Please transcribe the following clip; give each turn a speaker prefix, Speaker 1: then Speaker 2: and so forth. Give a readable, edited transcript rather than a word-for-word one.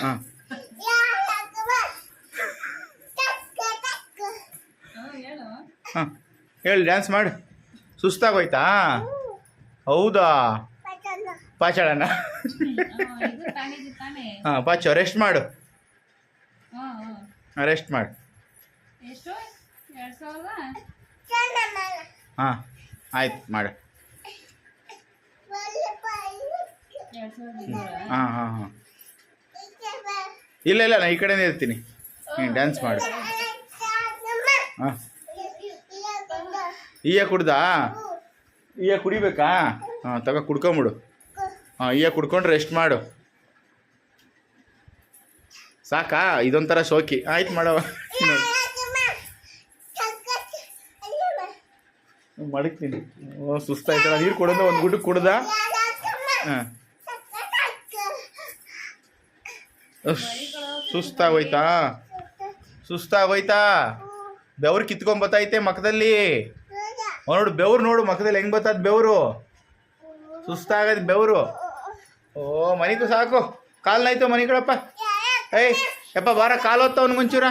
Speaker 1: ಹಾಂ ಹಾಂ ಹೇಳಿ ಡ್ಯಾನ್ಸ್ ಮಾಡು. ಸುಸ್ತಾಗೋಯ್ತಾ? ಹೌದಾ? ಪಾಚಾಳನ ಹಾಂ ಪಾಚೋ ರೆಸ್ಟ್ ಮಾಡು. ರೆಸ್ಟ್ ಮಾಡು. ಹಾಂ ಆಯ್ತು ಮಾಡು. ಹಾಂ ಹಾಂ ಹಾಂ ಇಲ್ಲ ನಾನು ಈ ಕಡೆನೇ ಇರ್ತೀನಿ. ನೀನು ಡ್ಯಾನ್ಸ್ ಮಾಡು. ಹಾಂ ಈಯ ಕುಡ್ದಾ? ಈಯ ಕುಡಿಬೇಕಾ? ಹಾಂ ತಗೋ ಕುಡ್ಕೊಂಬಿಡು. ಹಾಂ ಈಯ ಕುಡ್ಕೊಂಡು ರೆಸ್ಟ್ ಮಾಡು. ಸಾಕಾ? ಇದೊಂಥರ ಶೋಕಿ. ಆಯ್ತು ಮಾಡವ. ಮಡಗ್ತೀನಿ. ಓ ಸುಸ್ತಾಯ್ತಲ್ಲ, ನೀರು ಕುಡಿದ ಒಂದು ಗುಡ್ಡು ಕುಡ್ದ. ಹಾಂ ಸುಸ್ತಾಗೋಯ್ತಾ? ಸುಸ್ತಾಗೋಯ್ತಾ? ಬೆವ್ರು ಕಿತ್ಕೊಂಬತ್ತೈತೆ ಮಖದಲ್ಲಿ. ನೋಡು ಬೆವ್ರು, ನೋಡು ಮಖದಲ್ಲಿ ಹೆಂಗೆ ಬರ್ತದ ಬೆವರು. ಸುಸ್ತಾಗದ ಬೆವರು. ಓ ಮನಿಗೂ ಸಾಕು. ಕಾಲ್ನಾಯ್ತು ಮನಿಗಳಪ್ಪ. ಏಯ್ ಯಪ್ಪ ಬಾರ ಕಾಲು ಹೊತ್ತವನು ಮುಂಚೂರ.